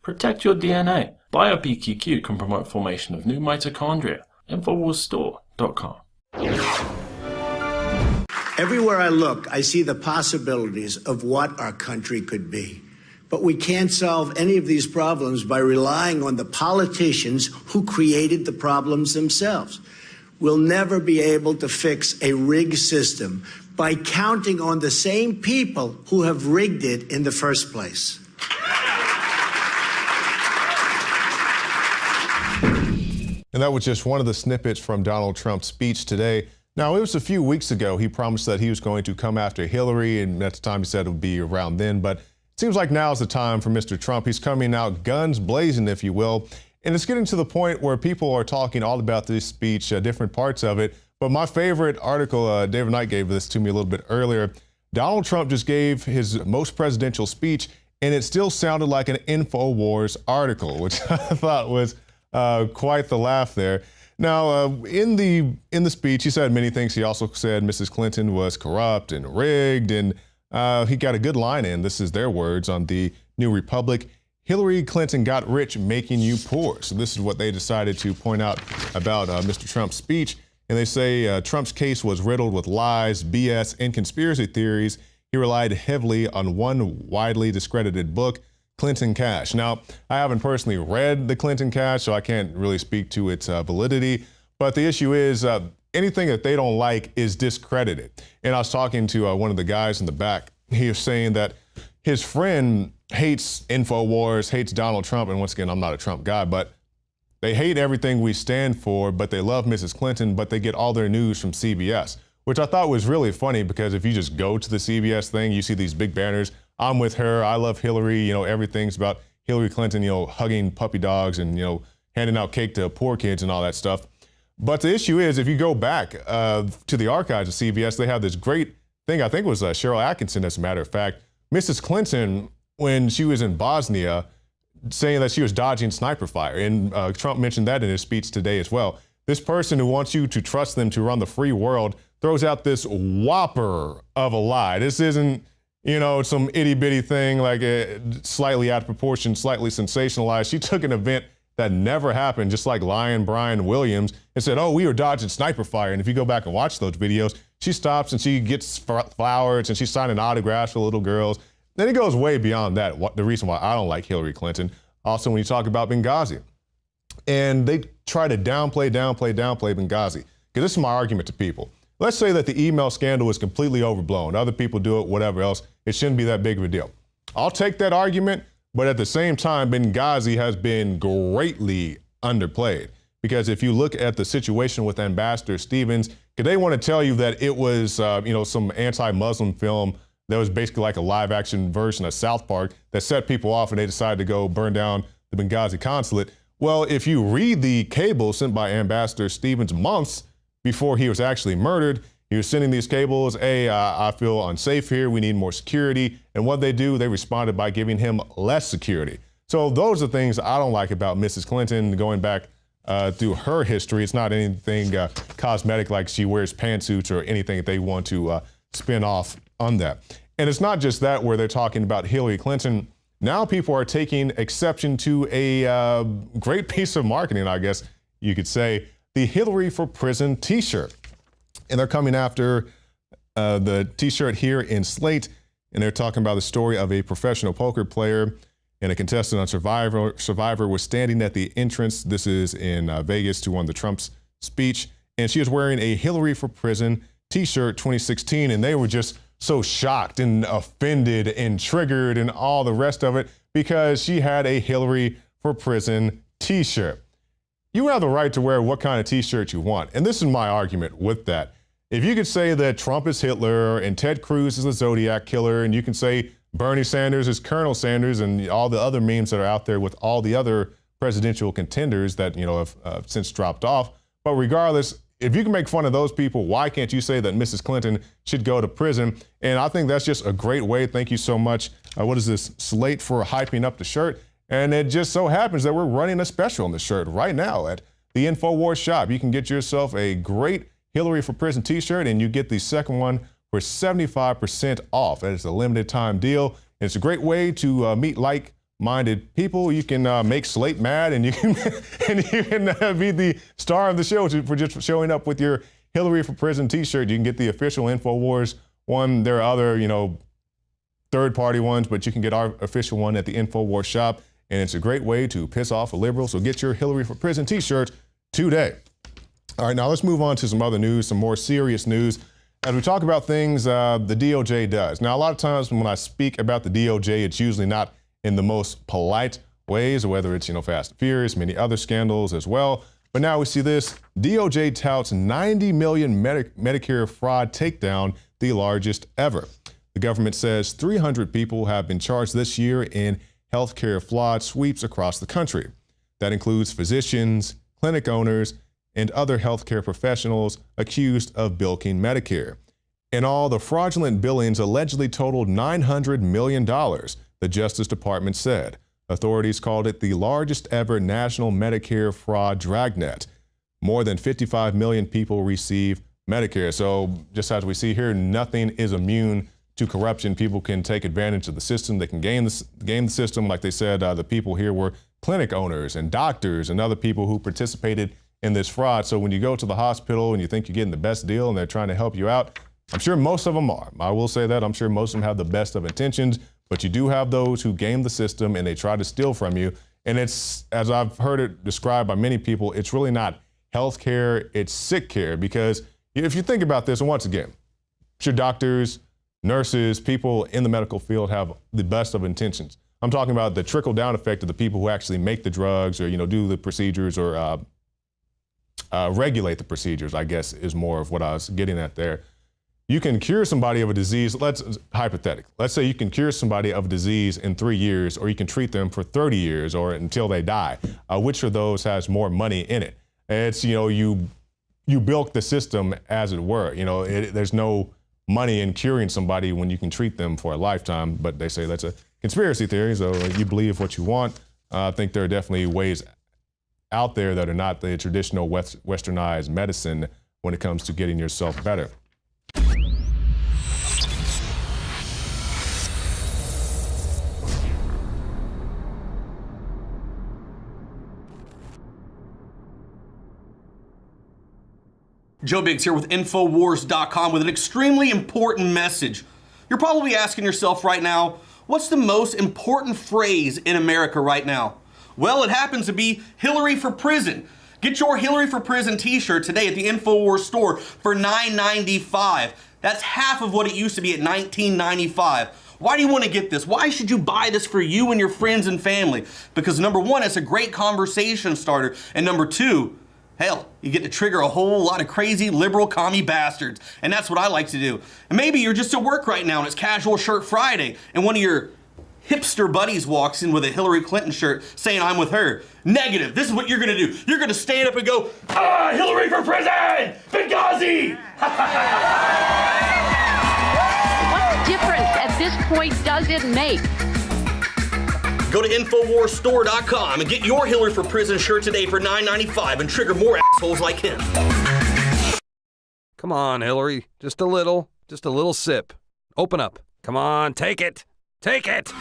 Protect your DNA. BioPQQ can promote formation of new mitochondria. Infowarsstore.com. Everywhere I look, I see the possibilities of what our country could be. But we can't solve any of these problems by relying on the politicians who created the problems themselves. We'll never be able to fix a rigged system by counting on the same people who have rigged it in the first place. And that was just one of the snippets from Donald Trump's speech today. Now, it was a few weeks ago he promised that he was going to come after Hillary, and at the time he said it would be around then. But it seems like now's the time for Mr. Trump. He's coming out guns blazing, if you will. And it's getting to the point where people are talking all about this speech, different parts of it. But my favorite article, David Knight gave this to me a little bit earlier. Donald Trump just gave his most presidential speech, and it still sounded like an Infowars article, which I thought was quite the laugh there. Now, in the speech, he said many things. He also said Mrs. Clinton was corrupt and rigged, and he got a good line in. This is their words on the New Republic. Hillary Clinton got rich making you poor. So this is what they decided to point out about Mr. Trump's speech. And they say Trump's case was riddled with lies, BS, and conspiracy theories. He relied heavily on one widely discredited book, Clinton Cash. Now, I haven't personally read the Clinton Cash, so I can't really speak to its validity. But the issue is anything that they don't like is discredited. And I was talking to one of the guys in the back. He was saying that his friend hates Infowars, hates Donald Trump. And once again, I'm not a Trump guy, but they hate everything we stand for, but they love Mrs. Clinton, but they get all their news from CBS, which I thought was really funny because if you just go to the CBS thing, you see these big banners. I'm with her. I love Hillary. You know, everything's about Hillary Clinton, you know, hugging puppy dogs and, you know, handing out cake to poor kids and all that stuff. But the issue is, if you go back to the archives of CBS, they have this great thing. I think it was Cheryl Atkinson, as a matter of fact. Mrs. Clinton, when she was in Bosnia, saying that she was dodging sniper fire. And Trump mentioned that in his speech today as well. This person who wants you to trust them to run the free world throws out this whopper of a lie. This isn't, you know, some itty bitty thing like slightly out of proportion, slightly sensationalized. She took an event that never happened, just like Lion Brian Williams, and said, oh, we were dodging sniper fire. And if you go back and watch those videos, she stops and she gets flowers and she's signing autographs for little girls. Then it goes way beyond that. The reason why I don't like Hillary Clinton. Also, when you talk about Benghazi, and they try to downplay Benghazi. Because this is my argument to people. Let's say that the email scandal is completely overblown. Other people do it, whatever else. It shouldn't be that big of a deal. I'll take that argument, but at the same time, Benghazi has been greatly underplayed. Because if you look at the situation with Ambassador Stevens, they want to tell you that it was, you know, some anti-Muslim film that was basically like a live action version of South Park that set people off and they decided to go burn down the Benghazi consulate. Well, if you read the cable sent by Ambassador Stevens months before he was actually murdered, he was sending these cables, hey, I feel unsafe here, we need more security. And what they do, they responded by giving him less security. So those are things I don't like about Mrs. Clinton going back through her history. It's not anything cosmetic like she wears pantsuits or anything that they want to spin off on that. And it's not just that where they're talking about Hillary Clinton. Now people are taking exception to a great piece of marketing, I guess you could say, the Hillary for Prison t-shirt. And they're coming after the t-shirt here in Slate, and they're talking about the story of a professional poker player and a contestant on Survivor was standing at the entrance. This is in Vegas to one of the Trump's speech. And she was wearing a Hillary for Prison t-shirt 2016, and they were just so shocked and offended and triggered and all the rest of it because she had a Hillary for Prison t-shirt. You have the right to wear what kind of t-shirt you want. And this is my argument with that. If you could say that Trump is Hitler and Ted Cruz is a Zodiac killer, and you can say Bernie Sanders is Colonel Sanders and all the other memes that are out there with all the other presidential contenders that, you know, have since dropped off. But regardless, if you can make fun of those people, why can't you say that Mrs. Clinton should go to prison? And I think that's just a great way. Thank you so much. What is this? Slate for hyping up the shirt. And it just so happens that we're running a special on the shirt right now at the Infowars shop. You can get yourself a great Hillary for Prison t-shirt, and you get the second one for 75% off. That is a limited time deal. And it's a great way to meet minded people. You can make Slate mad, and you can be the star of the show for just showing up with your Hillary for Prison t-shirt. You can get the official Infowars one. There are other, third-party ones, but you can get our official one at the Infowars shop, and it's a great way to piss off a liberal. So get your Hillary for Prison t-shirt today. All right, now let's move on to some other news, some more serious news. As we talk about things the DOJ does. Now, a lot of times when I speak about the DOJ, it's usually not in the most polite ways, whether it's, Fast and Furious, many other scandals as well. But now we see this. DOJ touts 90 million Medicare fraud takedown, the largest ever. The government says 300 people have been charged this year in healthcare fraud sweeps across the country. That includes physicians, clinic owners, and other healthcare professionals accused of bilking Medicare. In all, the fraudulent billings allegedly totaled $900 million, the Justice Department said. Authorities called it the largest ever national Medicare fraud dragnet. More than 55 million people receive Medicare. So just as we see here, nothing is immune to corruption. People can take advantage of the system. They can game the system. Like they said, the people here were clinic owners and doctors and other people who participated in this fraud. So when you go to the hospital and you think you're getting the best deal and they're trying to help you out, I'm sure most of them are. I will say that. I'm sure most of them have the best of intentions, but you do have those who game the system and they try to steal from you. And it's, as I've heard it described by many people, it's really not health care, it's sick care. Because if you think about this, and once again, I'm sure doctors, nurses, people in the medical field have the best of intentions. I'm talking about the trickle-down effect of the people who actually make the drugs or, do the procedures or regulate the procedures, I guess, is more of what I was getting at there. You can cure somebody of a disease, let's say you can cure somebody of a disease in 3 years, or you can treat them for 30 years or until they die. Which of those has more money in it? It's, you bilk the system, as it were. There's no money in curing somebody when you can treat them for a lifetime, but they say that's a conspiracy theory, so you believe what you want. I think there are definitely ways out there that are not the traditional westernized medicine when it comes to getting yourself better. Joe Biggs here with Infowars.com with an extremely important message. You're probably asking yourself right now, what's the most important phrase in America right now? Well, it happens to be Hillary for Prison. Get your Hillary for Prison t-shirt today at the Infowars store for $9.95. That's half of what it used to be at $19.95. Why do you want to get this? Why should you buy this for you and your friends and family? Because number one, it's a great conversation starter. And number two, hell, you get to trigger a whole lot of crazy liberal commie bastards. And that's what I like to do. And maybe you're just at work right now and it's Casual Shirt Friday and one of your hipster buddies walks in with a Hillary Clinton shirt saying I'm with her. Negative. This is what you're gonna do. You're gonna stand up and go, Hillary for prison! Benghazi! What difference at this point does it make? Go to InfoWarsStore.com and get your Hillary for Prison shirt today for $9.95 and trigger more assholes like him. Come on, Hillary. Just a little sip. Open up. Come on, take it. Take it!